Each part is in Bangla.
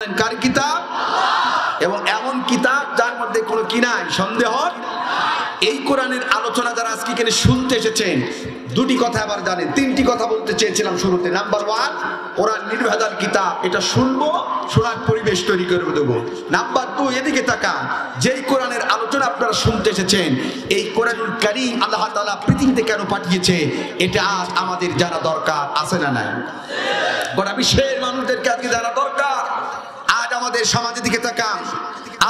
কার কিতাব? এবং এমন কিতাব যার মধ্যে কোনো কি নাই, সন্দেহ। এই কোরআনের আলোচনা যারা আজকে এখানে শুনতে এসেছেন, দুটি কথা আবার জানেন, তিনটি কথা বলতে চেয়েছিলাম শুরুতে। নাম্বার ওয়ান, কোরআন নির্ভেজাল কিতাব, এটা শুনবো, শোনার পরিবেশ তৈরি করে দেবো। নাম্বার টু, এদিকে তাকান, যেই কোরআনের আলোচনা আপনারা শুনতে এসেছেন, এই কোরআনুল কারীম আল্লাহ তাআলা পৃথিবীতে কেন পাঠিয়েছে, এটা আজ আমাদের জানা দরকার আছে না নাই? গোটা বিশ্বের মানুষদেরকে আজকে জানা দরকার। আজ আমাদের সমাজের দিকে তাকান,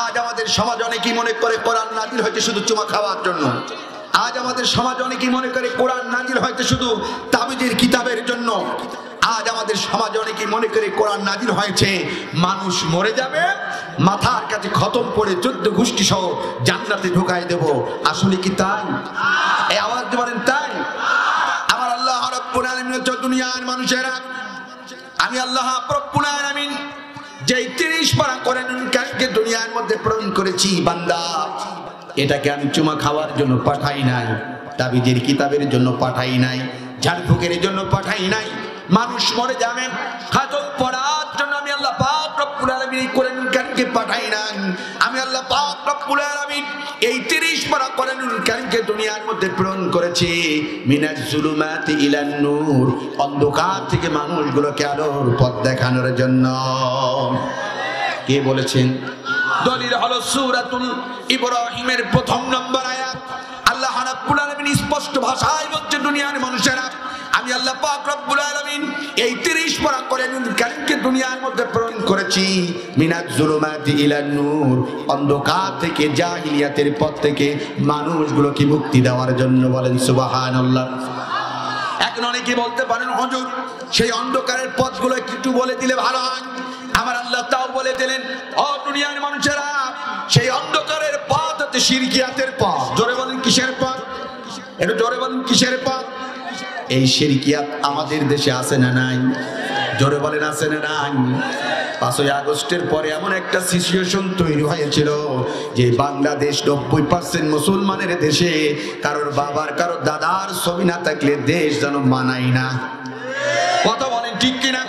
আজ আমাদের সমাজ অনেকেই মনে করে কোরআন নাজিল হয়েছে শুধু চুমা খাওয়ার জন্য। আজ আমাদের সমাজ অনেকেই মনে করে কোরআন নাজিল হয়েছে শুধু তাবিজের কিতাবের জন্য। আজ আমাদের সমাজে অনেকেই মনে করে কোরআন নাজিল হয়েছে মানুষ মরে যাবে, মাথার কাছে খতম করে 14 গোষ্ঠী সহ জান্নাতে ঢুকাই দেব। আসলে কি তাই? এই আওয়াজ বলেন তাই? আমার আল্লাহ রাব্বুল আলামিন দুনিয়ার মানুষেরা, আমি আল্লাহ রাব্বুল আলামিন যেই 30 পারা কোরআনুল কারীমকে দুনিয়ার মধ্যে প্রেরণ করেছি, বান্দা এটাকে আমি চুমা খাওয়ার জন্য পাঠাই নাই, তাবিজের কিতাবের জন্য পাঠাই নাই, ঝাড়ফুঁকের জন্য পাঠাই নাই, মানুষ মরে যাবে খাতম পড়ার জন্য আমি আল্লাহ পাক রব্বুল আলামিন এই কোরআনুল কারীমকে পাঠাই নাই। আমি আল্লাহ পাক রব্বুল আলামিন এই 30 পারা কোরআনুল কারীমকে দুনিয়ার মধ্যে প্রেরণ করেছি মিনাজ জুলুমাতি ইলান নূর, অন্ধকার থেকে মানুষগুলোকে আলোর পথ দেখানোর জন্য। কে বলেছেন? দলিল হলো সূরাতুল ইব্রাহিমের 1 নম্বর আয়াত। আল্লাহ রাব্বুল আলামিন স্পষ্ট ভাষায় বলছে, দুনিয়ার মানুষেরা, আমি আল্লাহ পাক রব্বুল আলামিন এই 30 পারা কোরআনুল কারীমকে দুনিয়ার মধ্যে প্রেরণ করেছি মিনাজ জুলুমাতি ইলান নূর, অন্ধকার থেকে, জাহিলিয়াতের পথ থেকে মানুষগুলোকে মুক্তি দেওয়ার জন্য। বলেন সুবহানাল্লাহ। এখন অনেকে বলতে পারেন, হুজুর সেই অন্ধকারের পথগুলো একটু বলে দিলে ভালো হয়। আমার আল্লাহ তাও বলে দিলেন, ও দুনিয়ার মানুষেরা, সেই অন্ধকারের পথ হচ্ছে শিরকিয়াতের পথ। জোরে বলেন কিসের পথ? একটু জোরে বলেন কিসের পথ? এই শিরকিয়াত আমাদের দেশে আছে না নাই? জোরে বলেন আছে না নাই? 5ই আগস্টের পরে এমন একটা সিচুয়েশন তৈরি হয়েছিল যে বাংলাদেশ 90% মুসলমানের দেশে, কারোর বাবার কারো দাদার ছবি না থাকলে দেশ যেন মানাই না। কথা বলেন ঠিক কিনা?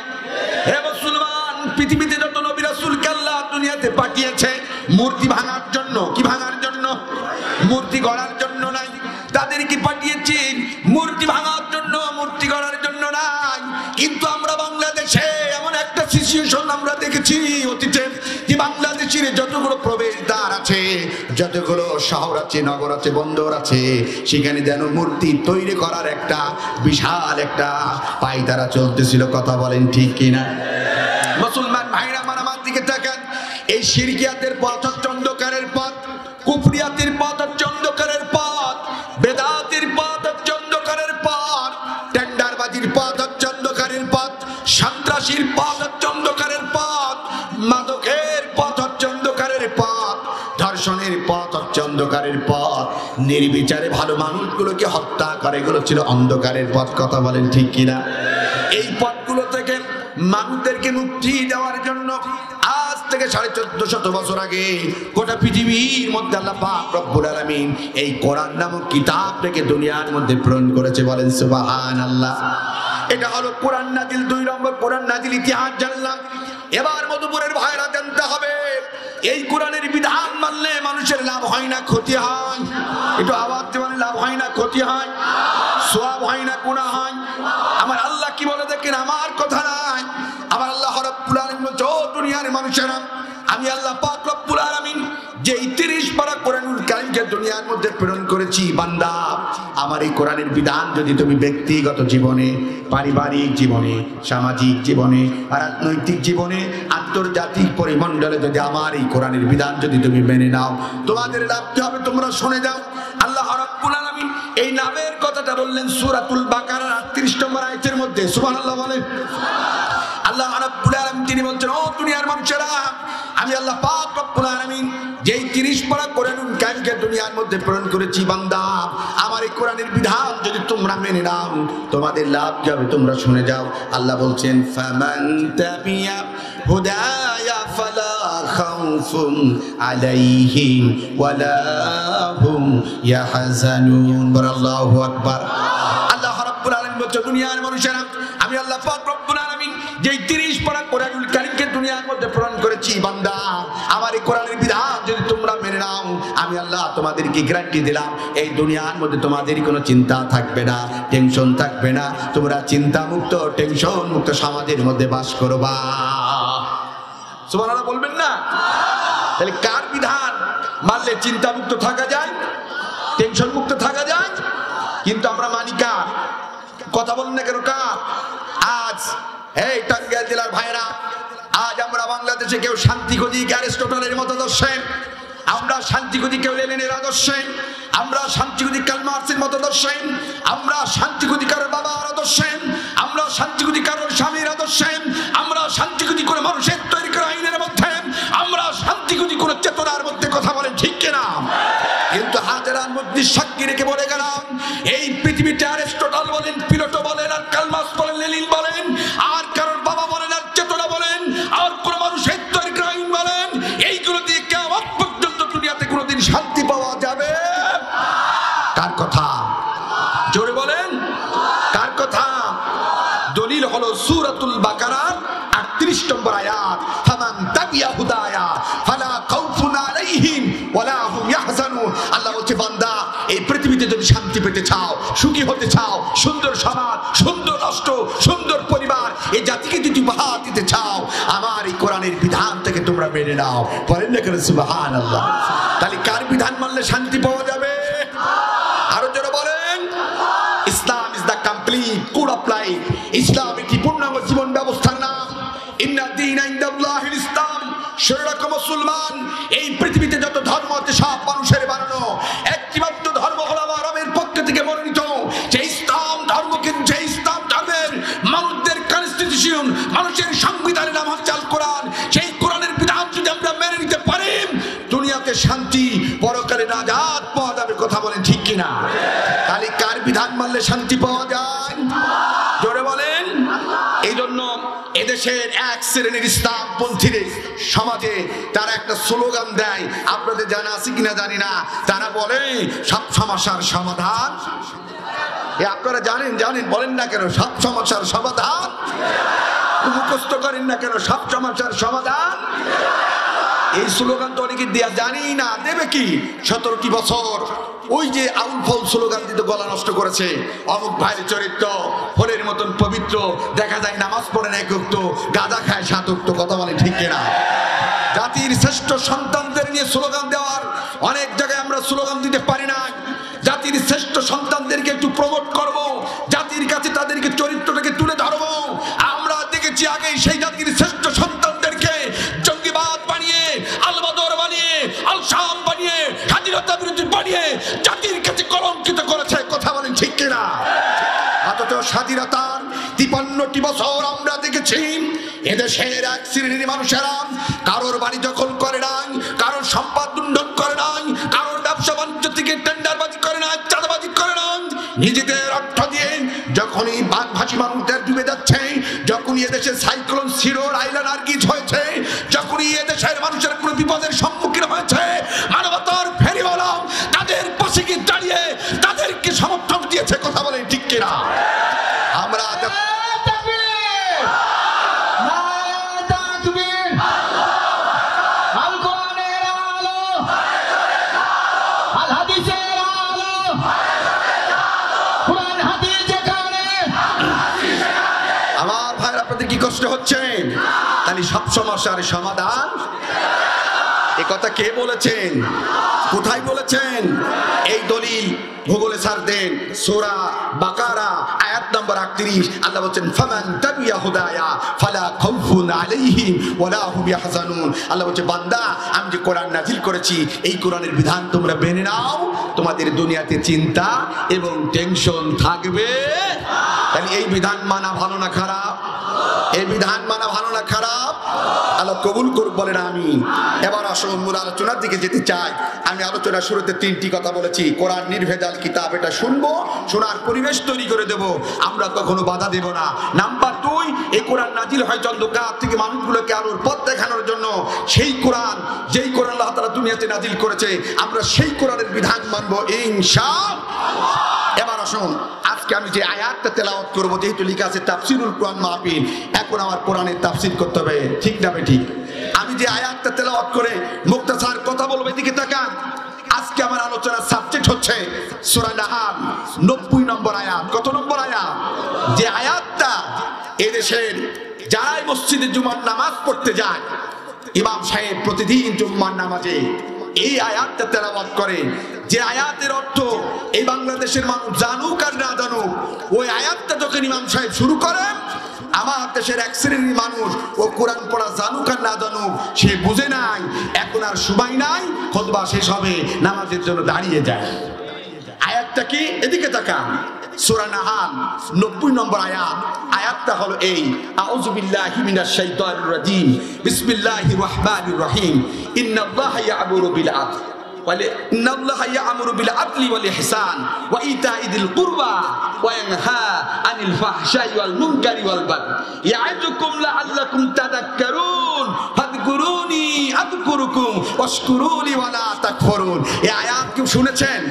হে মুসলমান, পৃথিবীতে যত নবী রাসূলকে আল্লাহ দুনিয়াতে পাঠিয়েছে মূর্তি ভাঙার জন্য। কি ভাঙার জন্য? মূর্তি গড়ার জন্য নাই। তাদেরকে পাঠিয়েছি মূর্তি ভাঙার জন্য, মূর্তি গড়ার জন্য নাই। কিন্তু আমরা বাংলাদেশে এমন একটা সিচুয়েশন আমরা দেখেছি অতীতে, যে বাংলাদেশের যতগুলো প্রবেশদ্বার আছে, যতগুলো শহর আছে, নগর আছে, বন্দর আছে, সেখানে যেন মূর্তি তৈরি করার একটা বিশাল একটা পায়তারা চলতেছিল। কথা বলেন ঠিক কিনা? মুসলমান ভাইরা আমার দিকে তাকান, এই শিরকিয়াতের পথ হচ্ছে অন্ধকারের পথ, কুফরিয়াতের পথ হচ্ছে অন্ধকারের পথ, বেদাতের পথ হচ্ছে অন্ধকারের পথ, টেন্ডারবাজির পথ হচ্ছে অন্ধকারের পথ, সন্ত্রাসীর পথ হচ্ছে অন্ধকারের পথ, মাদকের পথ হচ্ছে অন্ধকারের পথ, ধর্ষণের পথ হচ্ছে অন্ধকারের পথ, নির্বিচারে ভালো মানুষগুলোকে হত্যা করে, এগুলো ছিল অন্ধকারের পথ। কথা বলেন ঠিক কিনা? এই পথগুলো থেকে মানুষদেরকে মুক্তি দেওয়ার জন্য আজ থেকে 1450 বছর আগে গোটা পৃথিবীর মধ্যে আল্লাহ পাক রব্বুল আলামিন এই কোরআন নামক কিতাবটাকে দুনিয়ার মধ্যে প্রেরণ করেছে। বলেন সুবহানাল্লাহ। এটা হলো কোরআন নাজিল 2 নম্বর। কোরআন নাজিল ইতিহাস জানলাম। এবার মধুপুরের ভাইরা জানতে হবে, এই কোরআনের বিধান মানলে মানুষের লাভ হয় না ক্ষতি হয়? একটু আওয়াজ দিয়ে বলেন, লাভ হয় না ক্ষতি হয়? সওয়াব হয় না গুনাহ হয়? আমার আল্লাহ কি বলে দেখেন, আমার কথা নাই, আমার আল্লাহ রাব্বুল আলামিন বলছে, ও দুনিয়ার মানুষেরা, আমি আল্লাহ পাক রব্বুল আলামিন যে 30 পারা কোরআনুল কারীমকে দুনিয়ার মধ্যে প্রেরণ করেছি, বান্দা আমার এই কোরআনের বিধান যদি তুমি ব্যক্তিগত জীবনে, পারিবারিক জীবনে, সামাজিক জীবনে, রাজনৈতিক জীবনে, আন্তর্জাতিক পরিমণ্ডলে যদি আমার এই কোরআনের বিধান যদি তুমি মেনে নাও, তোমাদের লাভ কি হবে তোমরা শুনে যাও। আল্লাহ রাব্বুল আলামিন এই নামের কথাটা বললেন সূরাতুল বাকারার 38 নম্বর আয়াতের মধ্যে। সুবহানাল্লাহ বলেন। আল্লাহ রাব্বুল আলামিন তিনি বলছেন, ও দুনিয়ার মানুষেরা, আমি আল্লাহ পাক রব্বুল আলামিন যেই 30 পারা কোরআনুল কারীমকে দুনিয়ার মধ্যে প্রেরণ করেছি, বান্দা আমার এই কোরআনের বিধান যদি তোমরা মেনে নাও, তোমাদের লাভ কি হবে তোমরা শুনে যাও। আল্লাহ বলছেন, ফামান তাবিয়া হুদায়া ফালা খাউফুন আলাইহিম ওয়ালা হুম ইয়াহজানুন। আল্লাহু আকবার। আল্লাহ রাব্বুল আলামিন বলছেন, দুনিয়ার মানুষেরা, আমি আল্লাহ পাক রব্বুল আলামিন যেই 30 পারা কোরআনুল কারীমকে দুনিয়ার মধ্যে প্রেরণ করেছি, বান্দা, আমার এই কোরআনের বিধান যদি তোমরা মেনে নাও, আমি আল্লাহ তোমাদেরকে গ্যারান্টি দিলাম এই দুনিয়ার মধ্যে তোমাদের কোনো চিন্তা থাকবে না, টেনশন থাকবে না, তোমরা চিন্তা মুক্ত টেনশন মুক্ত সমাজের মধ্যে বাস করবা। সুবহানাল্লাহ বলবেন না? তাহলে কার বিধান মানলে চিন্তা মুক্ত থাকা যায়, টেনশন মুক্ত থাকা যায়? কিন্তু আমরা মানি কার? কথা বলেন না কেন কার? আজ এই টাঙ্গাইল জেলার ভাইরা, আজ আমরা বাংলাদেশে কেউ শান্তি খুঁজি অ্যারিস্টটলের মতাদর্শে, আমরা শান্তি খুঁজি কেউ লেনিনের আদর্শে, আমরা শান্তি খুঁজি কার্ল মার্ক্সের মতাদর্শে, আমরা শান্তি খুঁজি কারোর বাবার আদর্শে, আমরা শান্তি খুঁজি কারোর স্বামীর আদর্শে, আমরা শান্তি খুঁজি কোনো মানুষের তৈরি করা আইনের মধ্যে, আমরা শান্তি খুঁজি কোনো চেতনার মধ্যে। কথা বলেন ঠিক কিনা? কিন্তু হাজারান মধ্যে সাক্ষী রেখে বলে গেলাম, এই পৃথিবীতে অ্যারিস্টটল বলেন, প্লেটো বলেন, আর কার্ল মার্ক্স বলেন, লেনিন বলেন, আর কারোর বাবা বলেন, আর চেতনা বলেন, আর কোন মানুষের তৈরি করা আইন বলেন, এইগুলো দিয়ে কিয়ামত পর্যন্ত দুনিয়াতে কোনোদিন শান্তি পাওয়া যাবে? কার কথা? জোরে বলেন, কার কথা? দলিল হলো সূরাতুল বাকারার 38 নম্বর আয়াত, ফামান তাবিয়া হুদায়া ফালা খাউফুন আলাইহিম ওয়ালা হুম ইয়াহজানুন। আল্লাহ বলছে, বান্দা এই পৃথিবীতে যদি শান্তি পেতে চাও, সুখী হতে চাও, সুন্দর সমাজ, সুন্দর রাষ্ট্র, সুন্দর পরিবার, এই জাতিকে যদি উপহার দিতে চাও, আমার এই কোরআনের বিধান থেকে তোমরা মেনে নাও। বলেন না কেন সুবহানাল্লাহ? তাহলে কার বিধান মানলে শান্তি পাওয়া যাবে? আরো জোরে বলেন। Islam is the complete code of life. ইসলাম একটি পূর্ণাঙ্গ জীবন ব্যবস্থার নাম। ইন্না দীনা ইনদাল্লাহিল ইসলাম। সেরকম মুসলমান, এই পৃথিবীতে যত ধর্ম আছে সব মানুষের বানানো, একটিমাত্র ধর্ম হলো আমার রবের পক্ষ থেকে মনোনীত, যে ইসলাম ধর্মকে, যে ইসলাম ধর্মের মানুষদের কনস্টিটিউশন, মানুষের সংবিধানের নাম হচ্ছে আল কোরআন। সেই কোরআনের বিধান যদি আমরা মেনে নিতে পারি, দুনিয়াতে শান্তি, পরকালে নাজাত পাওয়া যাবে। কথা বলেন ঠিক কিনা? তাহলে কার বিধান মানলে শান্তি পাওয়া যায়? জোরে বলেন। এই জন্য এদেশের এক শ্রেণীর ইসলামপন্থীদের সমাজে তারা একটা স্লোগান দেয়, আপনাদের জানা আছে কিনা জানি না, তারা বলে সব সমস্যার সমাধান। আপনারা জানেন? জানেন, বলেন না কেন সব সমস্যার সমাধান? মুখস্থ করেন না কেন সব সমস্যার সমাধান? এই স্লোগান তো অনেকে দেয়া জানি না, দেবে কি? 17টি বছর ওই যে আউল ফল স্লোগান দিতে গলা নষ্ট করেছে। অমুক ভাইয়ের চরিত্র ফলের মতন পবিত্র, দেখা যায় নামাজ পড়ে না একক্ত, গাঁজা খায় 7 ওয়াক্ত। কথা বলে ঠিক কিনা? জাতির শ্রেষ্ঠ সন্তানদের নিয়ে স্লোগান দেওয়ার অনেক জায়গায় আমরা স্লোগান দিতে পারি না। জাতির শ্রেষ্ঠ সন্তানদেরকে একটু প্রমোট করব, জাতির কাছে তাদেরকে চরিত্রটাকে তুলে ধরবো। আমরা দেখেছি আগে সেই জাতির শ্রেষ্ঠ সন্তানদেরকে জঙ্গিবাদ বানিয়ে, আলবদর বানিয়ে, আল শাম বানিয়ে, স্বাধীনতা বিরোধী বানিয়ে জাতির কাছে কলঙ্কিত করেছে। কথা বলেন ঠিক কিনা? অথচ স্বাধীনতার 53টি বছর আমরা দেখেছি এদেশের এক শ্রেণীর মানুষেরা কারোর বাড়ি দখল করে নাই, কারোর সম্পদ লুণ্ঠন করে নাই, কারোর ব্যবসা বাণিজ্য থেকে টেন্ডারবাজি করে নাই, চাঁদাবাজি করে নাই। নিজেদের অর্থ দিয়ে যখনই বাঘভাসী মানুষদের ডুবে যাচ্ছে, যখনই এদেশে সাইক্লোন সিরোর আইলা নার্গিস হয়েছে, যখনই এদেশের মানুষের কোনো বিপদের সম্মুখীন হয়েছে, মানবতার ফেরিওয়ালা তাদের পাশে গিয়ে দাঁড়িয়ে তাদেরকে সমর্থন দিয়েছে। কথা বলেন ঠিক কিনা? আমরা কি কষ্ট হচ্ছে? তাহলে সব সমস্যার সমাধান এ কথা কে বলেছেন? কোথায় বলেছেন? এই দলিল ভূগোলে সার দেন, সূরা বাকারা আয়াত নম্বর 38। আল্লাহ বলেন, ফামান তাবিয়া হুদায়া ফালা খাউফুন আলাইহিম ওয়ালা হুম ইয়াহজানুন। আল্লাহ বলেন, বান্দা আমি যে কোরআন নাযিল করেছি, এই কোরআনের বিধান তোমরা মেনে নাও, তোমাদের দুনিয়াতে চিন্তা এবং টেনশন থাকবে। তাহলে এই বিধান মানা ভালো না খারাপ? এই বিধান মানা ভালো না খারাপ? আল্লাহ কবুল করুক, বলেন আমিন। এবার আসুন মূল আলোচনার দিকে যেতে চাই। আমি আলোচনার শুরুতে 3টি কথা বলেছি। কোরআন নির্ভেজাল কিতাব, এটা শুনবো, শোনার পরিবেশ তৈরি করে দেব, আমরা কখনো বাধা দেব না। নাম্বার 2, এই কোরআন নাজিল হয় অন্ধকার থেকে মানুষগুলোকে আলোর পথ দেখানোর জন্য। সেই কোরআন, যেই কোরআন আল্লাহ তাআলা দুনিয়াতে নাজিল করেছে, আমরা সেই কোরআনের বিধান মানবো ইনশাআল্লাহ। এবার আসুন, আজকে আমি যে আয়াতটা তেলাওয়াত করবো, যেহেতু লেখা আছে তাফসিরুল কোরআন মাহফিল, এখন আমার কোরআনের তাফসির করতে হবে, ঠিক না ঠিক? আমি যে আয়াতটা তেলাওয়াত করে মুক্তাসার কথা বলবো, এদিকে তাকান। আজকে আমার আলোচনার সাবজেক্ট হচ্ছে সূরা নাহাল 90 নম্বর আয়াত। কত নম্বর আয়াত? যে আয়াতটা এদেশের যারাই মসজিদে জুমার নামাজ পড়তে যায়, ইমাম সাহেব প্রতিদিন জুম্মার নামাজে এই আয়াতটা তেলাওয়াত করে, যে আয়াতের অর্থ এই বাংলাদেশের মানুষ জানুক আর না জানুক, ওই আয়াতটা যখন ইমাম সাহেব শুরু করেন, আমার দেশের এক শ্রেণীর মানুষ ও কোরআন পড়া জানুক আর না জানুক, সে বুঝে নাই এখন আর সময় নাই, খুতবা শেষ হবে, নামাজের জন্য দাঁড়িয়ে যায়। আয়াতটা কি? এদিকে তাকান। সূরা নাহাল 90 নম্বর আয়াত। আয়াতটা হলো এই, আউযু বিল্লাহি মিনাশ শাইতানির রাজীম, বিসমিল্লাহির রহমানির রহিম, ইন্নাল্লাহা ইয়া'মুরু বিল আদল ইন্নাল্লাহা ইয়া'মুরু বিল আদলি ওয়াল ইহসান ওয়া ইতা'i যিল কুরবা ওয়া ইয়ানহা আনিল ফাহশাই ওয়াল মুনকারি ওয়াল বাগই ইয়া'ইযুকুম লা'আল্লাকুম তাযাক্কারুন ফাযকুরুনি আযকুরুকুম ওয়াশকুরুলি ওয়া লা তাকফুরুন। এই আয়াত কি শুনেছেন?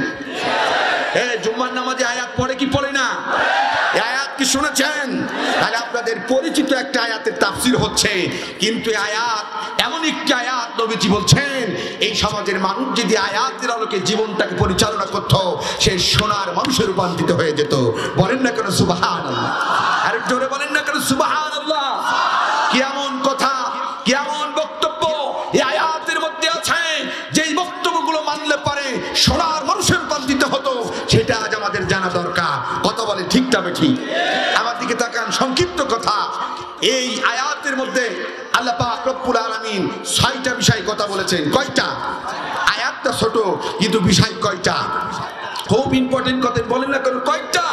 জুম্মার নামাজে আয়াত পড়ে কি পড়ে না? এই আয়াত কি শুনেছেন? তাহলে আপনাদের পরিচিত একটা আয়াতের তাফসীর হচ্ছে, কিন্তু এই আয়াত এমন একটি আয়াত, নবীজি বলছেন এই সমাজের মানুষ যদি আয়াতের আলোকে জীবনটাকে পরিচালনা করত, সে সোনার মানুষে রূপান্তরিত হয়ে যেত। বলেন না কেন সুবহানাল্লাহ? আর জোরে বলেন না কেন সুবহানাল্লাহ? কি এমন কথা, কি এমন বক্তব্য এই আয়াতের মধ্যে আছে, যেই বক্তব্যগুলো মানলে পারে সোনার মানুষে রূপান্তরিত হতো, সেটা আজ আমাদের জানা দরকার। কথা বলে ঠিক তবে ঠিক। আমার দিকে তাকান। সংক্ষিপ্ত কথা, এই আয়াতের মধ্যে আল্লাহ পাক রব্বুল আলামিন 6টা বিষয় কথা বলেছেন। কয়টা? আয়াতটা ছোট কিন্তু বিষয় কয়টা? খুব ইম্পর্টেন্ট কথা। বলেন না কেন কয়টা?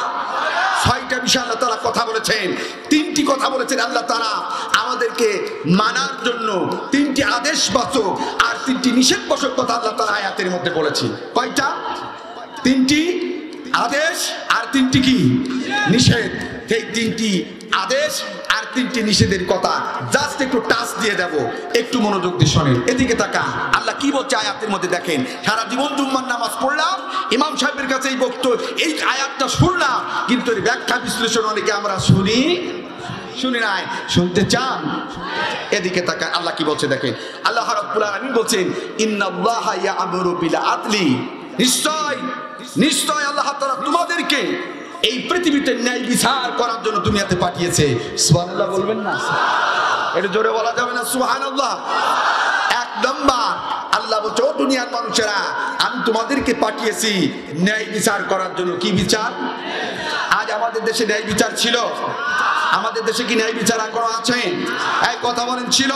6টা বিষয় আল্লাহ তাআলা কথা বলেছেন। 3টি কথা বলেছেন আল্লাহ তাআলা আমাদেরকে মানার জন্য, 3টি আদেশবাচক আর 3টি নিষেধবাচক কথা আল্লাহ তাআলা আয়াতের মধ্যে বলেছেন। কয়টা? 3টি আদেশ আর 3টি কি নিষেধ। এই 3টি আদেশ আর 3টি নিষেধের কথা জাস্ট একটু টাচ দিয়ে দেব, একটু মনোযোগ দিয়ে শোনেন। এদিকে তাকান, আল্লাহ কি বলছে আয়াতের মধ্যে দেখেন। সারা জীবন জুম্মার নামাজ পড়লাম, ইমাম সাহেবের কাছে এই বক্তব্য, এই আয়াতটা শুনলাম, কিন্তু এর ব্যাখ্যা বিশ্লেষণ অনেকে আমরা শুনি নাই। শুনতে চান? এদিকে তাকান, আল্লাহ কি বলছে দেখেন। আল্লাহ রাব্বুল আলামিন বলছেন, ইন্নাল্লাহা ইয়া'মুরু বিল আদলি, নিশ্চয় আল্লাহ তাআলা তোমাদেরকে এই পৃথিবীতে ন্যায় বিচার করার জন্য দুনিয়াতে পাঠিয়েছে। সুবহানাল্লাহ বলবেন না? এটা জোরে বলা যাবে না সুবহানাল্লাহ? এক নাম্বার আল্লাহ বলছে, ও দুনিয়ার মানুষেরা, আমি তোমাদেরকে পাঠিয়েছি ন্যায় বিচার করার জন্য। কি বিচার? আজ আমাদের দেশে ন্যায় বিচার ছিল? আমাদের দেশে কি ন্যায় বিচার এখনো আছে? এই কথা বলেন ছিল?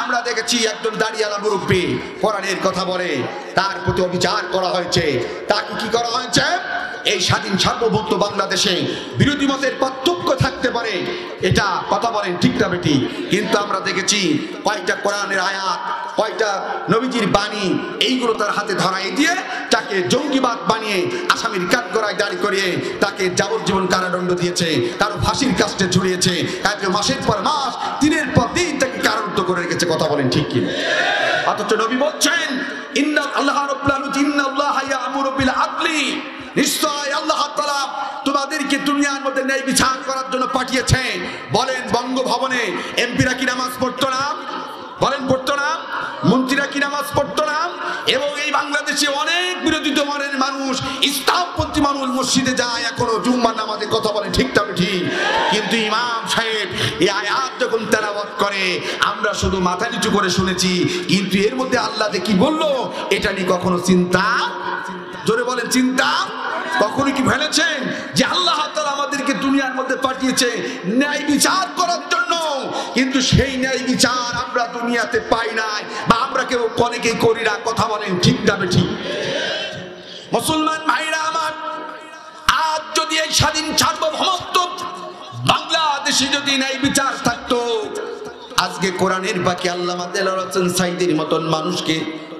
আমরা দেখেছি একজন দাঁড়িয়ালা মুরব্বী কোরআনের কথা বলে, তার প্রতি অবিচার করা হয়েছে। তাকে কি করা হয়েছে? এই স্বাধীন সার্বভৌম বাংলাদেশে বিরোধী মতের পার্থক্য থাকতে পারে, এটা কথা বলেন ঠিক না বেটি, কিন্তু আমরা দেখেছি কয়টা কোরআনের আয়াত, কয়টা নবীজির বাণী, এইগুলো তার হাতে ধরাই দিয়ে তাকে জঙ্গিবাদ বানিয়ে আসামির কাঠগড়ায় দাঁড়ি করিয়ে তাকে যাবজ্জীবন কারাদণ্ড দিয়েছে, তার ফাঁসির কাস্টে ঝুলিয়েছে, মাসের পর মাস, দিনের পর দিন তাকে কারারুদ্ধ করে রেখেছে। কথা বলেন ঠিক কি? অথচ নবী বলছেন, ইন্নাল্লাহা রাব্বুল আলামিন ইন্নাল্লাহা ইয়া'মুরু বিল আদলি, নিশ্চয় আল্লাহ তাআলা তোমাদেরকে দুনিয়ার মধ্যে ন্যায় বিচার করার জন্য পাঠিয়েছে। বলেন বঙ্গভবনে এমপিরা কি নামাজ পড়তো না? বলেন পড়তো না? মন্ত্রীরা কি নামাজ পড়তো না? এবং এই বাংলাদেশে অনেক বিরোধী দলের মানুষ, ইসলামপন্থী মানুষ মসজিদে যায় এখনো জুম্মার নামাজে। কথা বলে ঠিক তবে ঠিক। কিন্তু ইমাম সাহেব এই আয়াত যখন তেলাওয়াত করে, আমরা শুধু মাথা নিচু করে শুনেছি, কিন্তু এর মধ্যে আল্লাহ যে কি বললো এটা নিয়ে কখনো চিন্তা, জোরে বলেন চিন্তা কখনো কি ভেবেছেন যে আল্লাহ তাআলা আমাদেরকে দুনিয়ার মধ্যে পাঠিয়েছে ন্যায় বিচার করার জন্য, কিন্তু সেই ন্যায় বিচার আমরা দুনিয়াতে পাই নাই, বা আমরা কেউ অনেকেই করি না। কথা বলেন ঠিক না ঠিক? মুসলমান ভাইরা আমার, আজ যদি এই স্বাধীন সার্বভৌমত্ব বাংলাদেশে যদি ন্যায় বিচার থাকতো, আজকে কোরআনের বাকি আল্লামা দেলোয়ার হোসেন সাঈদীর মতন মানুষকে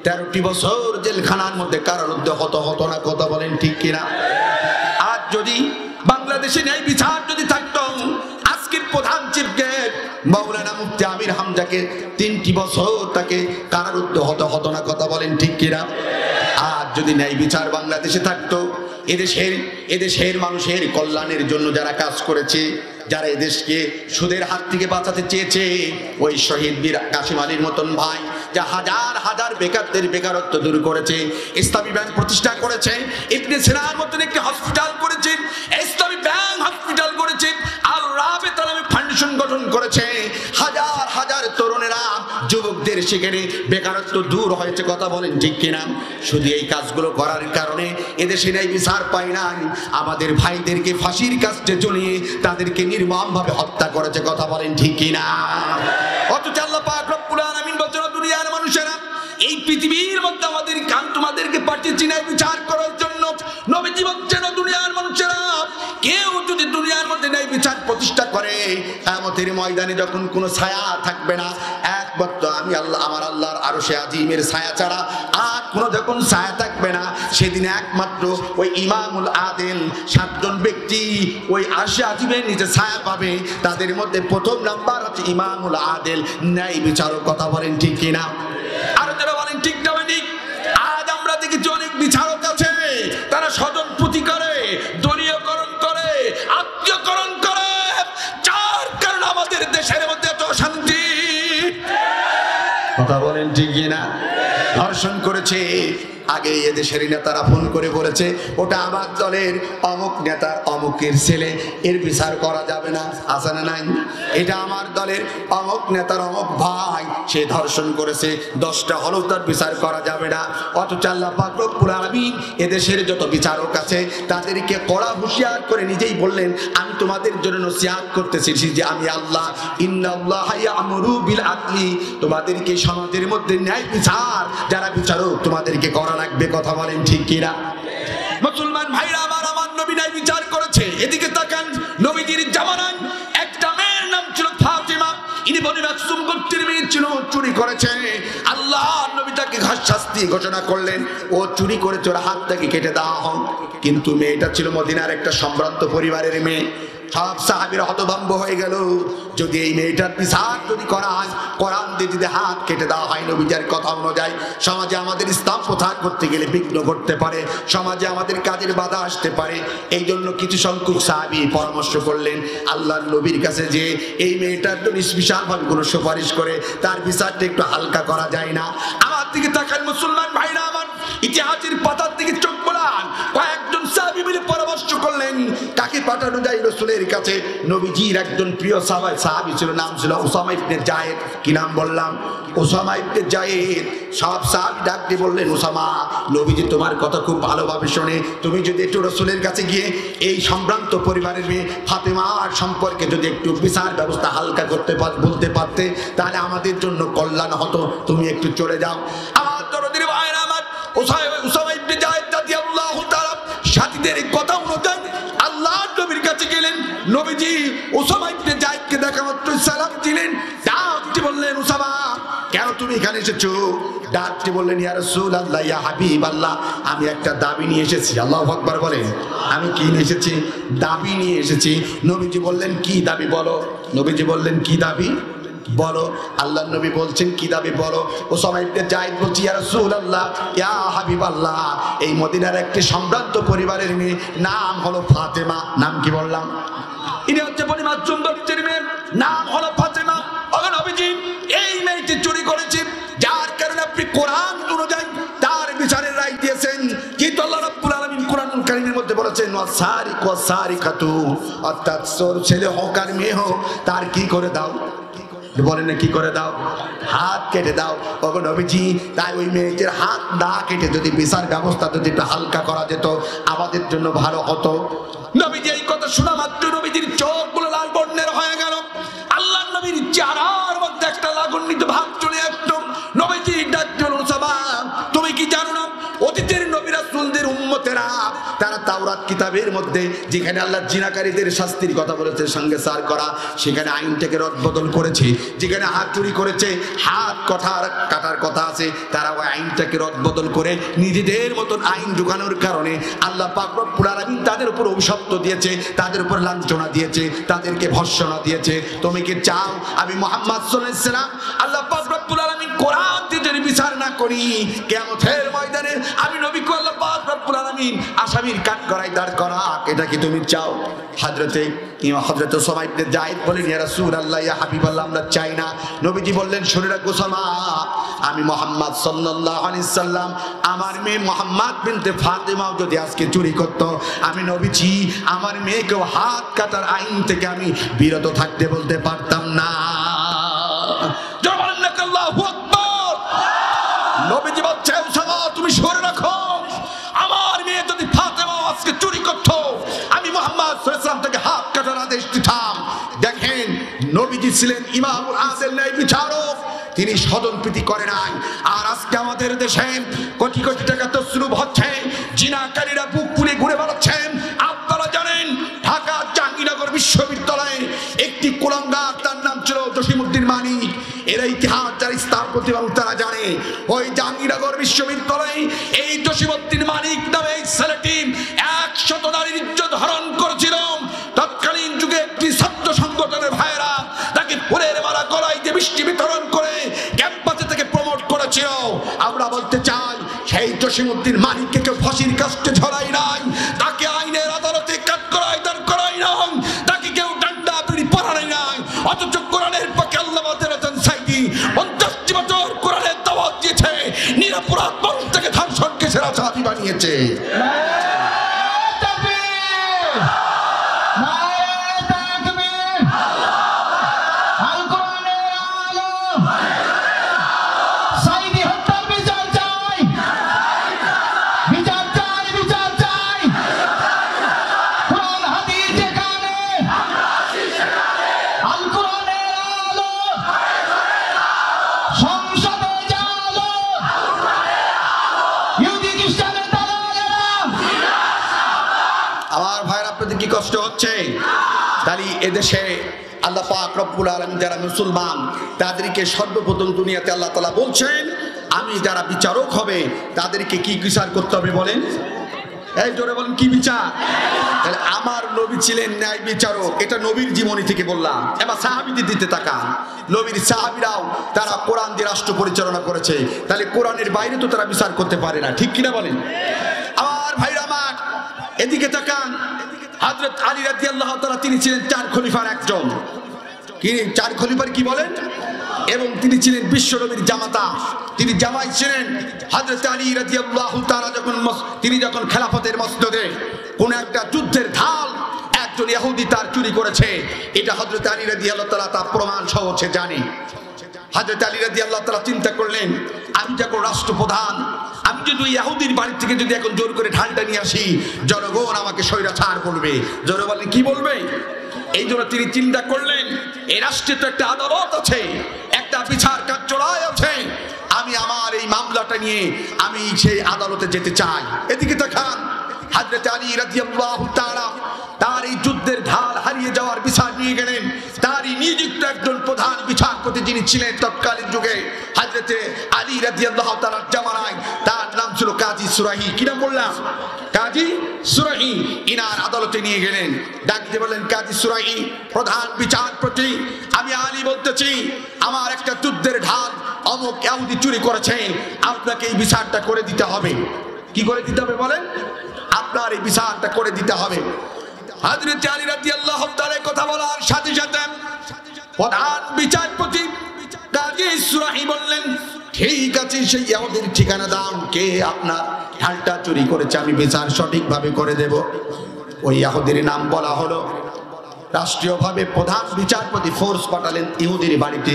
13টি বছর জেলখানার মধ্যে কারারুদ্ধ হতো না। কথা বলেন ঠিক কিনা? আজ যদি বাংলাদেশে ন্যায় বিচার যদি থাকতো, আজকের প্রধান চিফ গেস্ট মাওলানা মুফতি আমির হামজাকে 3টি বছর তাকে কারারুদ্ধ হতো না। কথা বলেন ঠিক কিনা? আজ যদি ন্যায় বিচার বাংলাদেশে থাকতো, এদেশের মানুষের কল্যাণের জন্য যারা কাজ করেছে, যারা এদেশকে সুদের হাত থেকে বাঁচাতে চেয়েছে, ওই শহীদ বীর কাশিম আলীর মতন ভাই যা হাজার হাজার বেকারদের বেকারত্ব দূর করেছে, ইসলামী ব্যাংক প্রতিষ্ঠা করেছে, ইবনে সিনার মতন একটি হসপিটাল করেছে, ইসলামী ব্যাংক হসপিটাল করেছে, আল রাবেতা নামে ফাউন্ডেশন গঠন করেছে, হাজার হাজার তরুণেরা যুবকদের সেখানে বেকারত্ব দূর হয়েছে। কথা বলেন ঠিক কিনা? শুধু এই কাজগুলো করার কারণে এদেশে ন্যায় বিচার পায় না, আমাদের ভাইদেরকে ফাঁসির কাস্টে ঝুলিয়ে তাদেরকে নির্মমভাবে হত্যা করেছে। কথা বলেন ঠিক কিনা? অথচ আল্লাহ পাক রব্বুল আলামিন বলেন, দুনিয়ার মানুষেরা, এই পৃথিবীর মধ্যে তোমাদেরকে পাঠিয়েছি ন্যায় বিচার করার জন্য। নবীজি বলছেন, দুনিয়ার মানুষেরা, কেউ যদি দুনিয়ার মধ্যে ন্যায় বিচার প্রতিষ্ঠা করে, কিয়ামতের ময়দানে যখন কোনো ছায়া থাকবে না, একমাত্র আমি আল্লাহ, আমার আল্লাহর আরশে আজিমের ছায়া ছাড়া আর কোনো যখন ছায়া থাকবে না, সেদিন একমাত্র ওই ইমামুল আদিল 7 জন ব্যক্তি ওই আরশে আজিমের নিচে ছায়া পাবে। তাদের মধ্যে প্রথম নাম্বার হচ্ছে ইমামুল আদিল, ন্যায় বিচারক। কথা বলেন ঠিক কিনা? আর যারা বলেন ঠিক না ঠিক? আজ আমরা দেখেছি অনেক বিচারক আছে, তারা স্বজন প্রতি করে, দলীয়করণ করে, আত্মীয়করণ করে, যার কারণে আমাদের দেশের মধ্যে এত শান্তি। কথা বলেন ঠিক কিনা? ধর্ষণ করেছে, আগে এদেশের নেতারা ফোন করে বলেছে, ওটা আমার দলের অমুক নেতার অমুকের ছেলে, এর বিচার করা যাবে না। আছে না নাই? এটা আমার দলের অমুক নেতার অমুক ভাই, সে ধর্ষণ করেছে, 10টা হলেও তার বিচার করা যাবে না। অথচ আল্লাহ পাক রব্বুল আলামিন এদেশের যত বিচারক আছে তাদেরকে কড়া হুঁশিয়ার করে নিজেই বললেন, আমি তোমাদের জন্য নসিহত করতেছি যে আমি আল্লাহ, ইন্নাল্লাহা ইয়ামুরু বিল আদলি, তোমাদেরকে সমাজের মধ্যে ন্যায় বিচার, যারা বিচারক তোমাদেরকে করা লাগবে। কথা বলেন ঠিক কিনা? মুসলমান ভাইরা আমার, আমার নবী ন্যায় বিচার করেছে। এদিকে তাকান, নবীজির জামানায় একটা মেয়ের নাম ছিল ফাতিমা, ইনি বনি মাকসুম গোত্রের মেয়ে ছিল, চুরি করেছে। আল্লাহ নবী তাকে শাস্তি ঘোষণা করলেন, ও চুরি করেছে, ওর হাত থেকে কেটে দেওয়া হোক। কিন্তু মেয়েটা ছিল মদিনার একটা সম্ভ্রান্ত পরিবারের মেয়ে। সব সাহাবীরা হতভম্ব হয়ে গেল, যদি এই মেয়েটার বিচার যদি করা হয়, কোরআন দিয়ে যদি হাত কেটে দেওয়া হয় নবীজির কথা অনুযায়ী, সমাজে আমাদের ইসলাম প্রচার করতে গেলে বিঘ্ন ঘটতে পারে, সমাজে আমাদের কাজের বাধা আসতে পারে। এই জন্য কিছু সংখ্যক সাহাবী পরামর্শ করলেন আল্লাহর নবীর কাছে যে এই মেয়েটার জন্য স্পেশালভাবে কোনো সুপারিশ করে তার বিচারটা একটু হালকা করা যায় না। আমার দিকে তাকান মুসলমান ভাইরা আমার, ইতিহাসের পাতার দিকে চোখ বোলান। কয়েকজন সাহাবী মিলে পরামর্শ করলেন কাকে পাঠানো যায় রাসূলের কাছে। নবীজির একজন প্রিয় সাহাবী ছিল, নাম ছিল উসামা ইবনে জায়েদ। কি নাম বললাম? উসামা ইবনে জায়েদ। সব সাহাবী ডাক দিয়ে বললেন, উসামা, নবীজি তোমার কথা খুব ভালোভাবে শোনে, তুমি যদি একটু রাসূলের কাছে গিয়ে এই সম্ভ্রান্ত পরিবারের মেয়ে ফাতেমার সম্পর্কে যদি একটু বিচার ব্যবস্থা হালকা করতে বলতে পারতে, তাহলে আমাদের জন্য কল্যাণ হতো, তুমি একটু চলে যাও। আমার দরদির ভাইরা আমার, উসামা ইবনে জায়েদ রাদিয়াল্লাহু তাআলা সাথীদের কথা অনুযায়ী আল্লাহর নবীর কাছে গেলেন। নবীজি উসামা ইবনে জায়েদকে দেখা মাত্র সালাম দিলেন, ডাকতে বললেন, উসামা, কেন তুমি এখানে এসেছো? ডাকতে বললেন, ইয়া রাসূলুল্লাহ, ইয়া হাবিবাল্লাহ, আমি একটা দাবি নিয়ে এসেছি। আল্লাহু আকবার বলেন। আমি কি নিয়ে এসেছি? দাবি নিয়ে এসেছি। নবীজি বললেন, কি দাবি বলো? নবীজি বললেন, কি দাবি বলো? আল্লাহর নবী বলছেন, কি দাবি বলো? উসামা ইবনে জায়েদ বলছে, ইয়া রাসূলুল্লাহ, ইয়া হাবিবাল্লাহ, এই মদিনার একটি সম্ভ্রান্ত পরিবারের মেয়ে, নাম হলো ফাতেমা। নাম কি বললাম? ইনি হচ্ছে বনি মাকসুম গোত্রের মেয়ে, নাম হলো ফাতেমা। ওগো নবীজি, এই মেয়েটি চুরি করেছে, যার কারণে আপনি কোরআন অনুযায়ী তার বিচারের রায় দিয়েছেন। কিন্তু আল্লাহ রাব্বুল আলামিন কোরআনুল কারীমের মধ্যে বলেছেন, ওয়াসারিকু ওয়াসারিকাতু, অর্থাৎ চোর ছেলে হোক আর মেয়ে হোক, তার কি করে দাও? বলেন না, কি করে দাও? হাত কেটে দাও। ওগো নবীজি, তাই ওই মেয়েটির হাত না কেটে যদি বিচার ব্যবস্থা যদি একটু হালকা করা যেত, আমাদের জন্য ভালো হতো। নবীজি এই কথা শোনা মাত্র নবীজির চোখগুলো লাল বর্ণের হয়ে গেল। আল্লাহর নবীর চেহারার মধ্যে একটা লাগান্বিত ভাব চলে আসলো। নবীজি ডাকলেন, উসামা, তুমি কি জানো না, অতীতের নবী রাসূলদের উম্মতেরা তারা তাওরাত কিতাবের মধ্যে যেখানে আল্লাহ জিনাকারীদের শাস্তির কথা বলেছে, সঙ্গে সার করা, সেখানে আইনটাকে রদবদল করেছে। যেখানে হাত চুরি করেছে, হাত কাটার কথা আছে, তারা ওই আইনটাকে রদবদল করে নিজেদের মতন আইন ঢুকানোর কারণে আল্লাহ পাক রব্বুল আলামিন তাদের উপর অভিশপ্ত দিয়েছে, তাদের উপর লাঞ্ছনা দিয়েছে, তাদেরকে ভর্ৎসনা দিয়েছে। তুমি কি চাও আমি মুহাম্মদ সাল্লাল্লাহু আলাইহি ওয়াসাল্লাম, আল্লাহ পাক রব্বুল আলামিন কোরআন দিয়ে যদি বিচার না করি, কিয়ামতের ময়দানে আমি নবীকে আল্লাহ পাক রব্বুল আলামিন আসামির কাঠগড়ায় দাঁড় করাক, এটা কি তুমি চাও? হযরত উসামা ইবনে যায়েদ বলেন, ইয়া রাসূলুল্লাহ, ইয়া হাবিবাল্লাহ, আমরা চাই না। নবীজি বললেন, শুনে রাখো উসামা, আমি মুহাম্মদ সাল্লাল্লাহু আলাইহি সাল্লাম, আমার মেয়ে মুহাম্মদ বিনতে ফাতেমাও যদি আজকে চুরি করত, আমি নবীজি আমার মেয়েকেও হাত কাটার আইন থেকে আমি বিরত থাকতে বলতে পারতাম না। আল্লাহু আকবার। নবীজি বলছে, উসামা তুমি শুনে রাখো, আমার মেয়ে যদি ফাতেমা আজকে চুরি করত, আমি মুহাম্মদ সাল্লাল্লাহু আলাইহি ওয়াসাল্লাম থেকে হাত কাটার আদেশ দিতাম। দেখেন, নবীজি ছিলেন ইমামুল আদল, ন্যায় বিচারক, তিনি স্বজনপ্রীতি করে নাই। আর আজকে আমাদের দেশে কোটি কোটি টাকা তসরুপ হচ্ছে, জিনাকারীরা বুক পুড়ে ঘুরে বেড়াচ্ছেন। আপনারা জানেন, ঢাকা জাহাঙ্গীরনগর বিশ্ববিদ্যালয়ে একটি কুলাঙ্গার, তার নাম ছিল জসিমউদ্দিন মানিক। এর ইতিহাস যারা স্থাপত্য এবং তারা জানে, ওই জাহাঙ্গীরনগর বিশ্ববিদ্যালয়ে এই জসিমউদ্দিন মানিক নামে এই ছেলেটি 100 নারীর ইজ্জত হরণ করেছিল। তৎকালীন যুগে একটি ছাত্র সংগঠনের ভাইরা তাকে ফুলের মালা গলায় দিয়ে মিষ্টি বিতরণ করে ক্যাম্পাসে থেকে প্রমোট করেছিল। আমরা বলতে চাই, সেই জসিমউদ্দিন মানিককে কেউ ফাঁসির কাস্টে ঝরাই নাই, তাকে আইনের আদালতে কাঠগড়ায় দাঁড় করাই নাই, তাকে কেউ ডান্ডা বিড়ি পরাই নাই। অথচ কোরআনের পক্ষে আল্লাহ বলতেন, 50 বছর কোরআনের দাওয়াত দিয়েছে, নিরপরাধ মানুষ থেকে ধর্ষণকে সেরা জাতি বানিয়েছে। আমার ভাইরা, আপনাদের কি কষ্ট হচ্ছে? তাহলে এদেশে আল্লাহ পাক রব্বুল আলামিন যারা মুসলমান, তাদেরকে সর্বপ্রথম দুনিয়াতে আল্লাহ তাআলা বলছেন, আমি যারা বিচারক হবে তাদেরকে কি বিচার করতে হবে বলেন? এই জোরে বলেন, কি বিচার? তাহলে আমার নবী ছিলেন ন্যায় বিচারক, এটা নবীর জীবনী থেকে বললাম। এবার সাহাবীদের দিতে তাকান, নবীর সাহাবীরাও তারা কোরআন দিয়ে রাষ্ট্র পরিচালনা করেছে, তাহলে কোরআনের বাইরে তো তারা বিচার করতে পারে না, ঠিক কিনা বলেন? আমার ভাইরা আমার, এদিকে তাকান, হযরত আলী রাদিয়াল্লাহু তাআলা, তিনি ছিলেন 4 খলিফার একজন। কি 4 খলিফার কি বলেন? এবং তিনি ছিলেন বিশ্ব নবীর জামাতা, তিনি জামাই ছিলেন। হযরত আলী রাদিয়াল্লাহু তাআলা তিনি যখন খেলাফতের মসনদে কোন একটা যুদ্ধের ঢাল একজন ইহুদি তার চুরি করেছে, এটা হযরত আলী রাদিয়াল্লাহু তাআলা তার প্রমাণ সহ সে জানে। হযরত আলী রাদিয়াল্লাহু তাআলা চিন্তা করলেন, আমি যখন রাষ্ট্রপ্রধান, আমি যদি ইহুদির বাড়ি থেকে যদি এখন জোর করে ঢালটা নিয়ে আসি, জনগণ আমাকে স্বৈরাচার বলবে। জনগণ কি বলবে? এই জন্য তিনি চিন্তা করলেন, এই রাষ্ট্রে তো একটা আদালত আছে, একটা বিচার কার্যালয় আছে, আমি আমার এই মামলাটা নিয়ে আমি সেই আদালতে যেতে চাই। এদিকে তাকান, হযরত আলী রাদিয়াল্লাহু তাআলা তার এই যুদ্ধের ঢাল হারিয়ে যাওয়ার বিচার নিয়ে গেলেন। তারই নিযুক্ত একজন প্রধান বিচারপতি যিনি ছিলেন তৎকালীন যুগে হযরত আলী রাদিয়াল্লাহু তাআলার জামানায়, তার নাম ছিল কাজী সুরাহি। কি নাম বললাম? কাজী সুরাহি। ইনার আদালতে নিয়ে গেলেন, ডাক দিয়ে বললেন, কাজী সুরাহি, প্রধান বিচারপতি, আমি আলী বলতেছি, আমার একটা যুদ্ধের ঢাল অমুক ইহুদি চুরি করেছে, আপনাকে এই বিচারটা করে দিতে হবে। কি করে দিতে হবে বলেন? আপনার এই বিচারটা করে দিতে হবে। হযরত আলী রাদিয়াল্লাহু তাআলা কথা বলার সাথে সাথে প্রধান বিচারপতি কাজী সুরাহি বললেন, ঠিক আছে, সেই ইহুদির ঠিকানা দাও, কে আপনার ঢালটা চুরি করেছে, আমি বিচার সঠিকভাবে করে দেব। ওই ইহুদির নাম বলা হলো। রাষ্ট্রীয়ভাবে প্রধান বিচারপতি ফোর্স পাঠালেন ইহুদির বাড়িতে,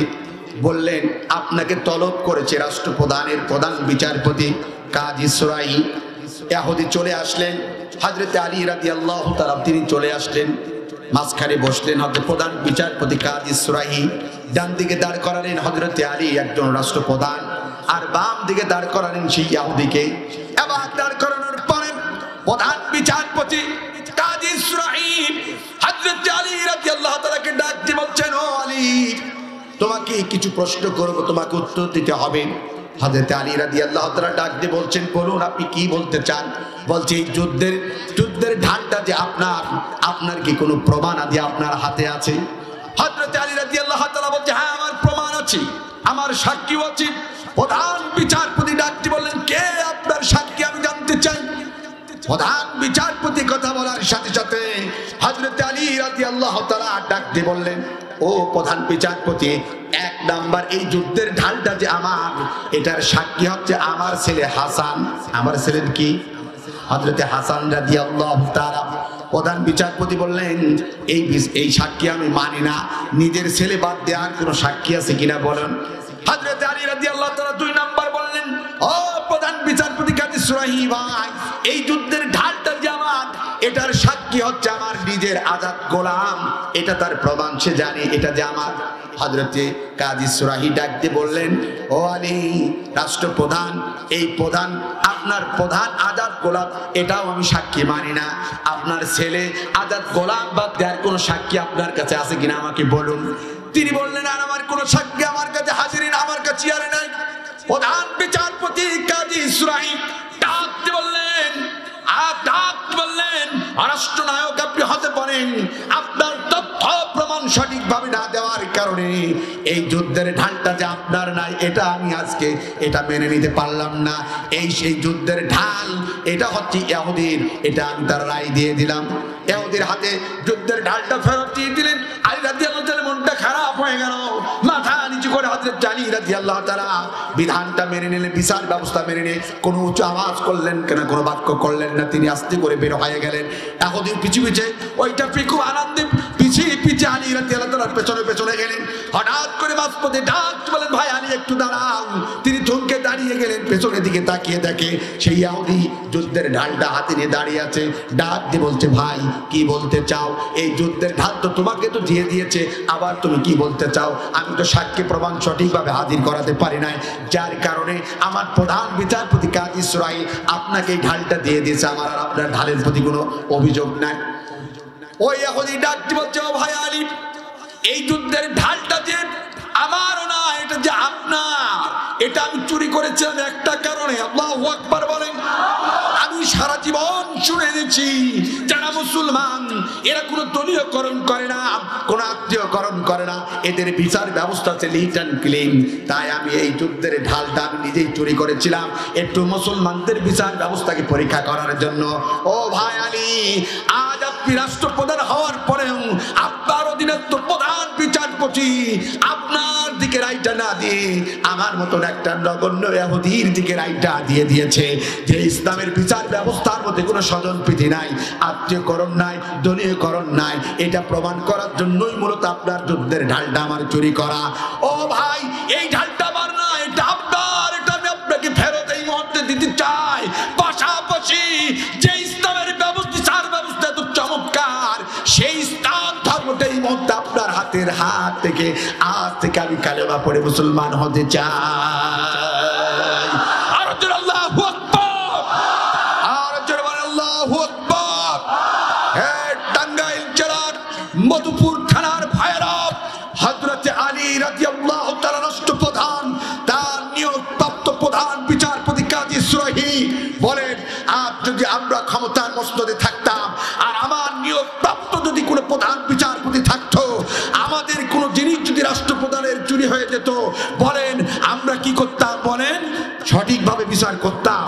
বললেন, আপনাকে তলব করেছে রাষ্ট্রপ্রধানের প্রধান বিচারপতি কাজী সুরাহি। ইহুদি চলে আসলেন, হযরত আলী রাদিয়াল্লাহু তাআলা তিনি চলে আসলেন, মাঝখানে বসলেন হযরত প্রধান বিচারপতি কাজী সুরাহি। ডান দিকে দাঁড় করালেন হযরত আলী একজন রাষ্ট্রপ্রধান, আর বাম দিকে দাঁড় করালেন সেই ইহুদিকে। এবার দাঁড় করানোর পরে প্রধান বিচারপতি কাজী সুরাহি হযরত আলী রাদিয়াল্লাহু তাআলাকে ডাক দিয়ে বলছেন, ও আলী, তোমাকে কিছু প্রশ্ন করব, তোমাকে উত্তর দিতে হবে। হযরত আলী রাদিয়াল্লাহু তাআলা ডাক দিয়ে বলছেন, বলুন আপনি কি বলতে চান? বলছে, এই যুদ্ধের ঢালটা যে আপনার কি কোনো প্রমাণ আদি আপনার হাতে আছে? হযরত আলী রাদিয়াল্লাহু তাআলা বলছে, হ্যাঁ, আমার প্রমাণ আছে, আমার সাক্ষী আছে। প্রধান বিচারপতি ডাক দিয়ে বললেন, কে আপনার সাক্ষী, আমি জানতে চাই। প্রধান বিচারপতি কথা বলার সাথে সাথে হযরত আলী রাদিয়াল্লাহু তাআলা ডাক দিয়ে বললেন, ও প্রধান বিচারপতি, এক নাম্বার এই যুদ্ধের ঢালটা যে আমার, এটার সাক্ষী হচ্ছে আমার ছেলে হাসান। আমার ছেলের কি? হযরত হাসান রাদিয়াল্লাহু তাআলা। প্রধান বিচারপতি বললেন, এই সাক্ষী আমি মানি না, নিজের ছেলে বাদ দেওয়ার কোনো সাক্ষী আছে কিনা বলেন। হযরত আলী রাদিয়াল্লাহু তাআলা 2 নাম্বার বললেন, ও প্রধান বিচারপতি কাজী সুরাহি ভাই, এই যুদ্ধের ঢালটা যে আমার, এটার সাক্ষী হচ্ছে আমার নিজের আজাদ গোলাম, এটা তার প্রমাণ, সে জানে এটা যে আমার। হযরতে কাজী সুরাহি ডাক দিয়ে বললেন, ও আলী রাষ্ট্রপ্রধান, এই প্রধান আপনার প্রধান আজাদ গোলাম, এটাও আমি সাক্ষী মানি না। আপনার ছেলে আজাদ গোলাম বা দেয়ার কোনো সাক্ষী আপনার কাছে আছে কিনা আমাকে বলুন। তিনি বললেন, আর আমার কোনো সাক্ষী আমার কাছে হাজিরিন আমার কাছে আর নাই। প্রধান বিচারপতি কাজী সুরাহি ডাক দিয়ে বললেন, রাষ্ট্রনায়ক আপনি হতে পারেন, আপনার তথ্য প্রমাণ সঠিকভাবে না দেওয়ার কারণে এই যুদ্ধের ঢালটা যে আপনার নাই, এটা আমি আজকে এটা মেনে নিতে পারলাম না। সেই যুদ্ধের ঢাল এটা হচ্ছে ইহুদির, এটা আমি তার রায় দিয়ে দিলাম। ইহুদির হাতে যুদ্ধের ঢালটা ফেরত দিয়ে দিলেন। আলী রাদিয়াল্লাহু তাআলা মনটা খারাপ হয়ে গেল, মাথা নিচু করে হযরত আলী রাদিয়াল্লাহু তাআলা বিধানটা মেনে নিলেন, বিচার ব্যবস্থা মেনে নিয়ে কোনো উচ্চ আওয়াজ করলেন কেনা, কোনো বাক্য করলেন না, তিনি আস্তে করে বের হয়ে গেলেন। ইহুদির পিছু পিছে ওইটা খুব আনন্দে পিছিয়ে পিছিয়ে আলী রাদিয়াল্লাহু তাআলার পেছনে পেছনে গেলেন। হঠাৎ করে মাঝপথে ডাক বলেন, ভাই আলী একটু দাঁড়াও। তিনি থমকে দাঁড়িয়ে গেলেন, পেছনের দিকে তাকিয়ে দেখে সেই ইহুদি যুদ্ধের ঢালটা হাতে নিয়ে দাঁড়িয়ে আছে। ডাক দিয়ে বলছে, ভাই কি বলতে চাও? এই যুদ্ধের ঢাল তো তোমাকে তো দিয়ে দিয়েছে, আবার তুমি কি বলতে চাও? আমি তো সাক্ষী প্রমাণ সঠিকভাবে হাজির করাতে পারি নাই, যার কারণে আমার প্রধান বিচারপতি কাজী সুরাহি আপনাকে এই ঢালটা দিয়ে দিয়েছে, আমার আর আপনার ঢালের প্রতি কোনো অভিযোগ নাই। ওই ইহুদি ডাক দিয়ে বলছে, ও ভাই আলী, এই যুদ্ধের ঢালটা যে আমারও না, এটা যে আপনার, এটা আমি চুরি করেছিলাম একটা কারণে। আল্লাহু আকবার বলেন। আমি সারা জীবন শুনে এনেছি যারা মুসলমান এরা কোনো দলীয়করণ করে না, কোনো আত্মীয়করণ করে না, এদের বিচার ব্যবস্থা আছে লিট অ্যান্ড ক্লিন। তাই আমি এই যুদ্ধের ঢালটা আমি নিজেই চুরি করেছিলাম, একটু মুসলমানদের বিচার ব্যবস্থাকে পরীক্ষা করার জন্য। ও ভাই আলী, আজ আপনি রাষ্ট্রপ্রধান হওয়ার পরেও আপনার অধীনস্থ প্রধান বিচারপতি আপনার দিকে রায়টা না দিয়ে আমার মতন একটা নগণ্য ইহুদির দিকে রায়টা দিয়ে দিয়েছে যে ইসলামের বিচার ব্যবস্থার মধ্যে কোনো স্বজনপ্রীতি নাই, আত্মীয়করণ নাই, দলীয়করণ নাই। এটা প্রমাণ করার জন্যই মূলত আপনার যুদ্ধের ঢালটা আমার চুরি করা। ও ভাই, এই ঢালটা আমার না, এটা আপনার, এটা আমি আপনাকে ফেরত এই মুহূর্তে দিতে চাই। পাশাপাশি যে ইসলামের বিচার ব্যবস্থা এত চমৎকার, সেই ইসলাম ধর্মটা এই মুহূর্তে আপনার হাতের হাত থেকে আজ থেকে আমি কালেমা পড়ে মুসলমান হতে চাই। আর জোরে আল্লাহু আকবার, আর জোরে বলেন আল্লাহু আকবার। হে টাঙ্গাইল জেলার মধুপুর থানার ভাইরা, হযরত আলী রাদিয়াল্লাহু তাআলা রাষ্ট্রপ্রধান, তার নিয়োগপ্রাপ্ত প্রধান বিচারপতি কাজী সুরাহি বলেন, আজ যদি আমরা ক্ষমতার মসনদে থাকতাম আর আমার নিয়োগপ্রাপ্ত যদি কোনো প্রধান বিচারপতি থাকতো, আমাদের কোনো জিনিস যদি রাষ্ট্রপ্রধানের চুরি হয়ে যেত, বলেন আমরা কি করতাম? বলেন সঠিকভাবে বিচার করতাম।